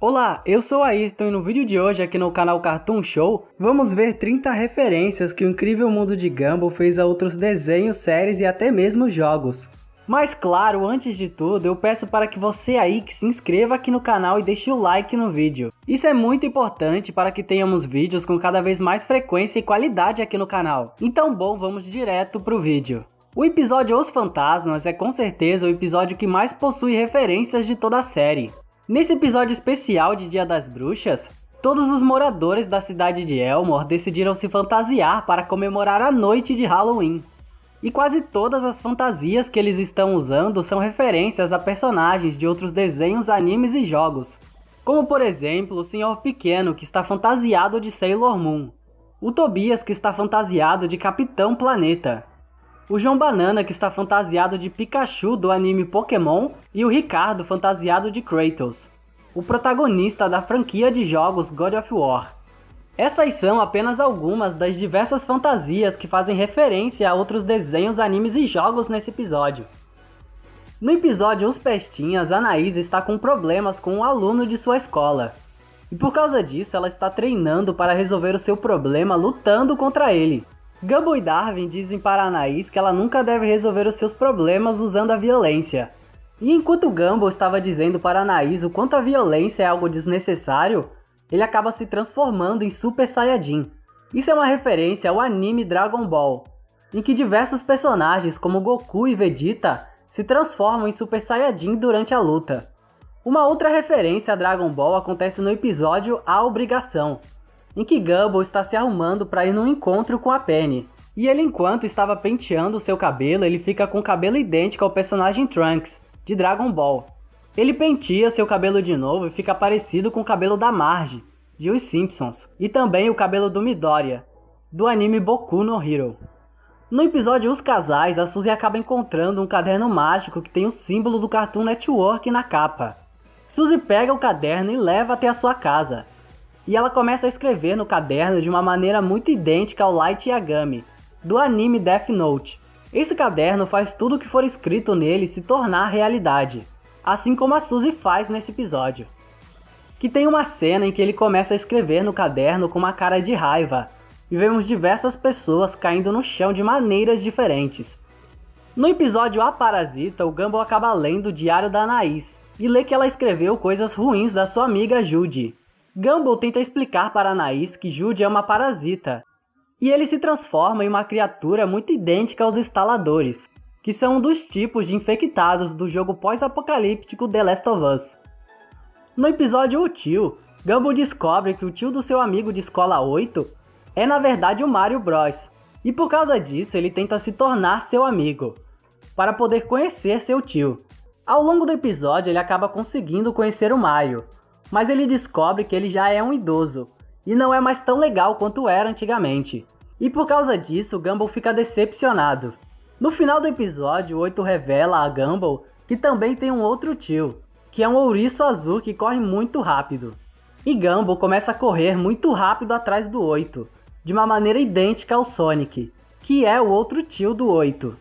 Olá, eu sou a Ayrton e no vídeo de hoje aqui no canal Cartoon Show, vamos ver 30 referências que o incrível mundo de Gumball fez a outros desenhos, séries e até mesmo jogos. Mas claro, antes de tudo, eu peço para que você aí que se inscreva aqui no canal e deixe o like no vídeo. Isso é muito importante para que tenhamos vídeos com cada vez mais frequência e qualidade aqui no canal. Então bom, vamos direto pro vídeo. O episódio Os Fantasmas é com certeza o episódio que mais possui referências de toda a série. Nesse episódio especial de Dia das Bruxas, todos os moradores da cidade de Elmore decidiram se fantasiar para comemorar a noite de Halloween. E quase todas as fantasias que eles estão usando são referências a personagens de outros desenhos, animes e jogos. Como por exemplo, o Senhor Pequeno, que está fantasiado de Sailor Moon. O Tobias, que está fantasiado de Capitão Planeta. O João Banana, que está fantasiado de Pikachu do anime Pokémon, e o Ricardo fantasiado de Kratos, o protagonista da franquia de jogos God of War. Essas são apenas algumas das diversas fantasias que fazem referência a outros desenhos, animes e jogos nesse episódio. No episódio Os Pestinhas, Anaís está com problemas com um aluno de sua escola. E por causa disso, ela está treinando para resolver o seu problema lutando contra ele. Gumball e Darwin dizem para Anaís que ela nunca deve resolver os seus problemas usando a violência. E enquanto Gumball estava dizendo para Anaís o quanto a violência é algo desnecessário, ele acaba se transformando em Super Saiyajin. Isso é uma referência ao anime Dragon Ball, em que diversos personagens como Goku e Vegeta se transformam em Super Saiyajin durante a luta. Uma outra referência a Dragon Ball acontece no episódio A Obrigação, em que Gumball está se arrumando para ir num encontro com a Penny. E ele, enquanto estava penteando seu cabelo, ele fica com o cabelo idêntico ao personagem Trunks, de Dragon Ball. Ele penteia seu cabelo de novo e fica parecido com o cabelo da Marge, de Os Simpsons, e também o cabelo do Midoriya, do anime Boku no Hero. No episódio Os Casais, a Suzy acaba encontrando um caderno mágico que tem o símbolo do Cartoon Network na capa. Suzy pega o caderno e leva até a sua casa. E ela começa a escrever no caderno de uma maneira muito idêntica ao Light Yagami, do anime Death Note. Esse caderno faz tudo o que for escrito nele se tornar realidade, assim como a Suzy faz nesse episódio. Que tem uma cena em que ele começa a escrever no caderno com uma cara de raiva, e vemos diversas pessoas caindo no chão de maneiras diferentes. No episódio A Parasita, o Gumball acaba lendo o diário da Anaís, e lê que ela escreveu coisas ruins da sua amiga Judy. Gumball tenta explicar para Anaís que Judy é uma parasita, e ele se transforma em uma criatura muito idêntica aos instaladores, que são um dos tipos de infectados do jogo pós-apocalíptico The Last of Us. No episódio O Tio, Gumball descobre que o tio do seu amigo de escola 8 é na verdade o Mario Bros, e por causa disso ele tenta se tornar seu amigo, para poder conhecer seu tio. Ao longo do episódio ele acaba conseguindo conhecer o Mario, mas ele descobre que ele já é um idoso, e não é mais tão legal quanto era antigamente. E por causa disso, Gumball fica decepcionado. No final do episódio, o 8 revela a Gumball que também tem um outro tio, que é um ouriço azul que corre muito rápido. E Gumball começa a correr muito rápido atrás do 8, de uma maneira idêntica ao Sonic, que é o outro tio do 8.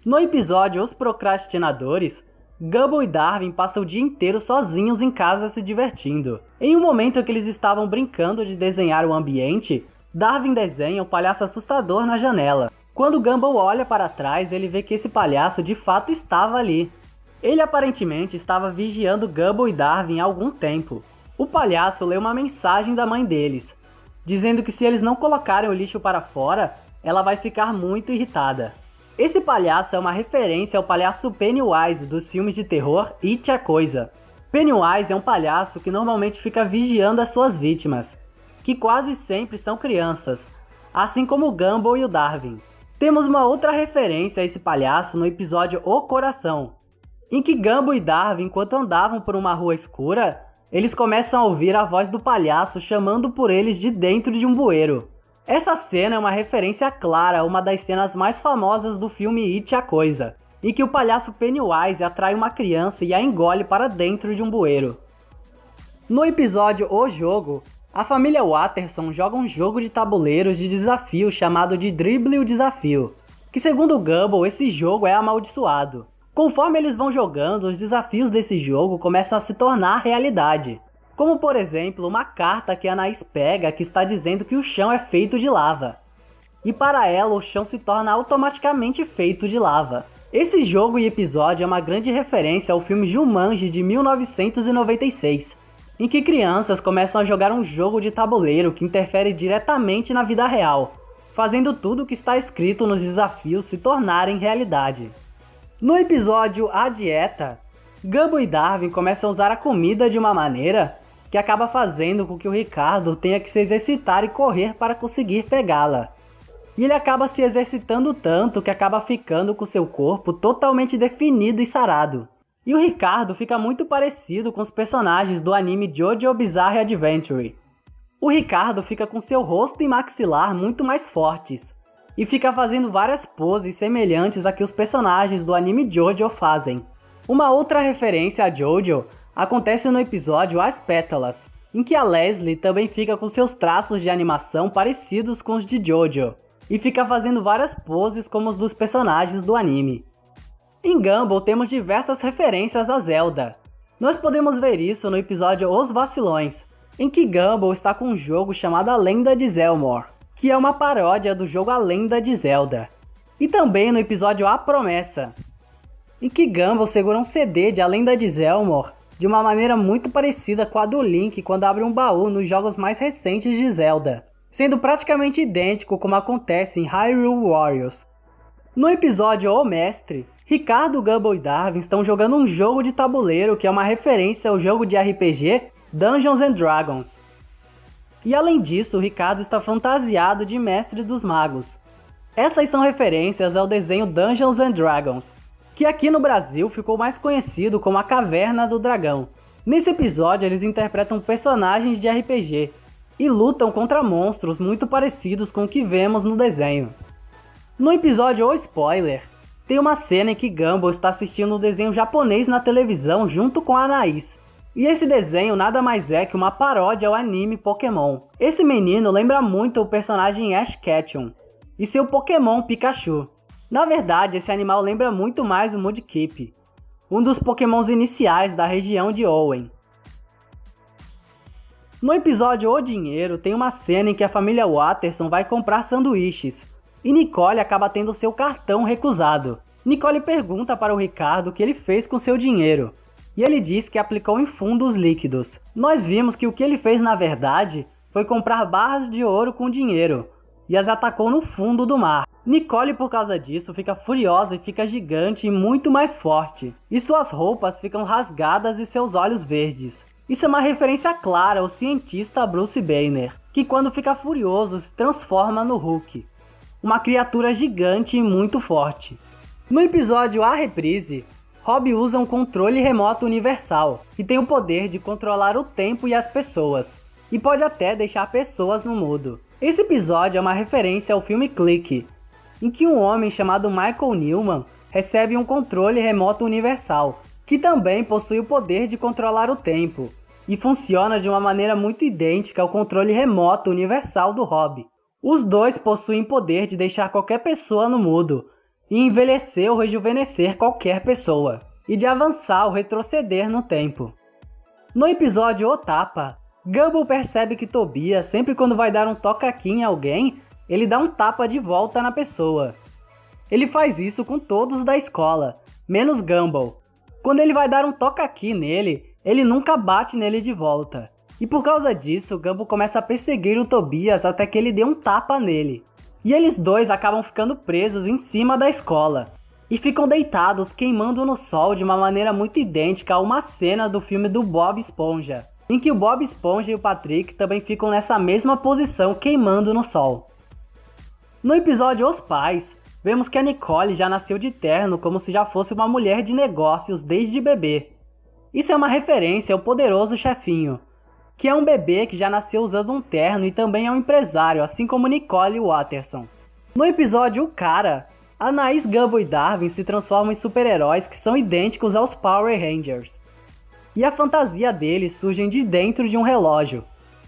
No episódio Os Procrastinadores, Gumball e Darwin passam o dia inteiro sozinhos em casa se divertindo. Em um momento em que eles estavam brincando de desenhar o ambiente, Darwin desenha um palhaço assustador na janela. Quando Gumball olha para trás, ele vê que esse palhaço de fato estava ali. Ele aparentemente estava vigiando Gumball e Darwin há algum tempo. O palhaço lê uma mensagem da mãe deles, dizendo que se eles não colocarem o lixo para fora, ela vai ficar muito irritada. Esse palhaço é uma referência ao palhaço Pennywise dos filmes de terror It a Coisa. Pennywise é um palhaço que normalmente fica vigiando as suas vítimas, que quase sempre são crianças, assim como o Gumball e o Darwin. Temos uma outra referência a esse palhaço no episódio O Coração, em que Gumball e Darwin, enquanto andavam por uma rua escura, eles começam a ouvir a voz do palhaço chamando por eles de dentro de um bueiro. Essa cena é uma referência clara a uma das cenas mais famosas do filme It a Coisa, em que o palhaço Pennywise atrai uma criança e a engole para dentro de um bueiro. No episódio O Jogo, a família Watterson joga um jogo de tabuleiros de desafio chamado de Drible o Desafio, que segundo Gumball esse jogo é amaldiçoado. Conforme eles vão jogando, os desafios desse jogo começam a se tornar realidade. Como por exemplo, uma carta que a Anaís pega que está dizendo que o chão é feito de lava. E para ela o chão se torna automaticamente feito de lava. Esse jogo e episódio é uma grande referência ao filme Jumanji de 1996, em que crianças começam a jogar um jogo de tabuleiro que interfere diretamente na vida real, fazendo tudo o que está escrito nos desafios se tornarem realidade. No episódio A Dieta, Gumball e Darwin começam a usar a comida de uma maneira que acaba fazendo com que o Ricardo tenha que se exercitar e correr para conseguir pegá-la. E ele acaba se exercitando tanto que acaba ficando com seu corpo totalmente definido e sarado. E o Ricardo fica muito parecido com os personagens do anime JoJo Bizarre Adventure. O Ricardo fica com seu rosto e maxilar muito mais fortes, e fica fazendo várias poses semelhantes a que os personagens do anime JoJo fazem. Uma outra referência a JoJo acontece no episódio As Pétalas, em que a Leslie também fica com seus traços de animação parecidos com os de JoJo, e fica fazendo várias poses como os dos personagens do anime. Em Gumball temos diversas referências a Zelda. Nós podemos ver isso no episódio Os Vacilões, em que Gumball está com um jogo chamado A Lenda de Zelmor, que é uma paródia do jogo A Lenda de Zelda. E também no episódio A Promessa, em que Gumball segura um CD de A Lenda de Zelmor de uma maneira muito parecida com a do Link quando abre um baú nos jogos mais recentes de Zelda, sendo praticamente idêntico como acontece em Hyrule Warriors. No episódio O Mestre, Ricardo, Gumball e Darwin estão jogando um jogo de tabuleiro que é uma referência ao jogo de RPG Dungeons and Dragons. E além disso, o Ricardo está fantasiado de Mestre dos Magos. Essas são referências ao desenho Dungeons and Dragons, que aqui no Brasil ficou mais conhecido como A Caverna do Dragão. Nesse episódio eles interpretam personagens de RPG e lutam contra monstros muito parecidos com o que vemos no desenho. No episódio O Spoiler, tem uma cena em que Gumball está assistindo um desenho japonês na televisão junto com a Anaís. E esse desenho nada mais é que uma paródia ao anime Pokémon. Esse menino lembra muito o personagem Ash Ketchum e seu Pokémon Pikachu. Na verdade, esse animal lembra muito mais o Mudkip, um dos Pokémons iniciais da região de Hoenn. No episódio O Dinheiro tem uma cena em que a família Watterson vai comprar sanduíches, e Nicole acaba tendo seu cartão recusado. Nicole pergunta para o Ricardo o que ele fez com seu dinheiro, e ele diz que aplicou em fundos líquidos. Nós vimos que o que ele fez na verdade foi comprar barras de ouro com dinheiro, e as atacou no fundo do mar. Nicole, por causa disso, fica furiosa e fica gigante e muito mais forte, e suas roupas ficam rasgadas e seus olhos verdes. Isso é uma referência clara ao cientista Bruce Banner, que quando fica furioso se transforma no Hulk, uma criatura gigante e muito forte. No episódio A Reprise, Rob usa um controle remoto universal, que tem o poder de controlar o tempo e as pessoas, e pode até deixar pessoas no mudo. Esse episódio é uma referência ao filme Clique, em que um homem chamado Michael Newman recebe um controle remoto universal, que também possui o poder de controlar o tempo, e funciona de uma maneira muito idêntica ao controle remoto universal do Rob. Os dois possuem poder de deixar qualquer pessoa no mudo, e envelhecer ou rejuvenescer qualquer pessoa, e de avançar ou retroceder no tempo. No episódio O Tapa, Gumball percebe que Tobias, sempre quando vai dar um toque-aqui em alguém, ele dá um tapa de volta na pessoa. Ele faz isso com todos da escola, menos Gumball. Quando ele vai dar um toque-aqui nele, ele nunca bate nele de volta. E por causa disso, Gumball começa a perseguir o Tobias até que ele dê um tapa nele. E eles dois acabam ficando presos em cima da escola, e ficam deitados queimando no sol de uma maneira muito idêntica a uma cena do filme do Bob Esponja, em que o Bob Esponja e o Patrick também ficam nessa mesma posição queimando no sol. No episódio Os Pais, vemos que a Nicole já nasceu de terno como se já fosse uma mulher de negócios desde bebê. Isso é uma referência ao Poderoso Chefinho, que é um bebê que já nasceu usando um terno e também é um empresário, assim como Nicole Watterson. No episódio O Cara, Anaís, Gumball e Darwin se transformam em super-heróis que são idênticos aos Power Rangers. E a fantasia deles surge de dentro de um relógio,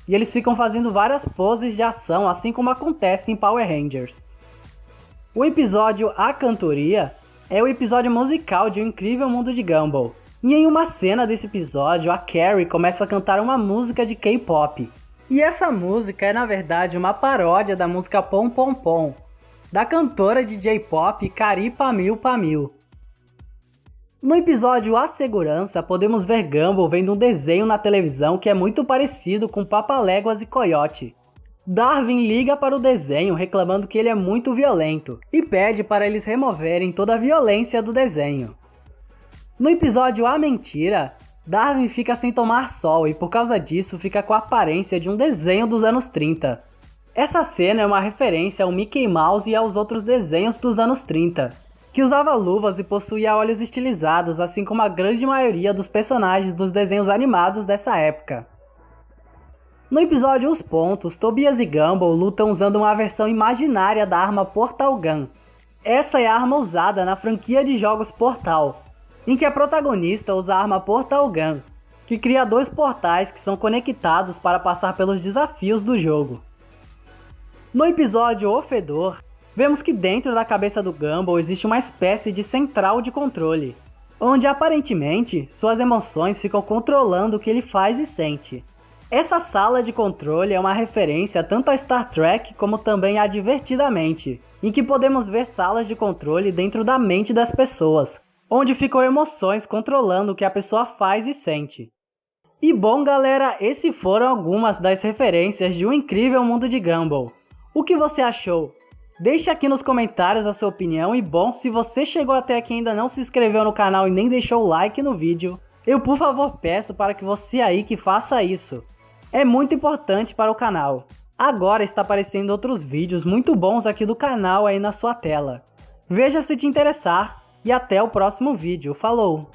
e eles ficam fazendo várias poses de ação, assim como acontece em Power Rangers. O episódio A Cantoria é o episódio musical de O Incrível Mundo de Gumball, E em uma cena desse episódio, a Carrie começa a cantar uma música de K-pop. E essa música é na verdade uma paródia da música Pom Pom Pom, da cantora de J-pop Kari Pamil Pamil. No episódio A Segurança, podemos ver Gumball vendo um desenho na televisão que é muito parecido com Papaléguas e Coyote. Darwin liga para o desenho reclamando que ele é muito violento e pede para eles removerem toda a violência do desenho. No episódio A Mentira, Darwin fica sem tomar sol e por causa disso fica com a aparência de um desenho dos anos 30. Essa cena é uma referência ao Mickey Mouse e aos outros desenhos dos anos 30, que usava luvas e possuía olhos estilizados, assim como a grande maioria dos personagens dos desenhos animados dessa época. No episódio Os Pontos, Tobias e Gumball lutam usando uma versão imaginária da arma Portal Gun. Essa é a arma usada na franquia de jogos Portal, em que a protagonista usa a arma Portal Gun, que cria dois portais que são conectados para passar pelos desafios do jogo. No episódio O Fedor, vemos que dentro da cabeça do Gumball existe uma espécie de central de controle, onde aparentemente suas emoções ficam controlando o que ele faz e sente. Essa sala de controle é uma referência tanto a Star Trek como também a Divertidamente, em que podemos ver salas de controle dentro da mente das pessoas, onde ficam emoções controlando o que a pessoa faz e sente. E bom galera, esses foram algumas das referências de Um Incrível Mundo de Gumball. O que você achou? Deixe aqui nos comentários a sua opinião e bom, se você chegou até aqui e ainda não se inscreveu no canal e nem deixou o like no vídeo, eu por favor peço para que você aí que faça isso. É muito importante para o canal. Agora está aparecendo outros vídeos muito bons aqui do canal aí na sua tela. Veja se te interessar e até o próximo vídeo. Falou!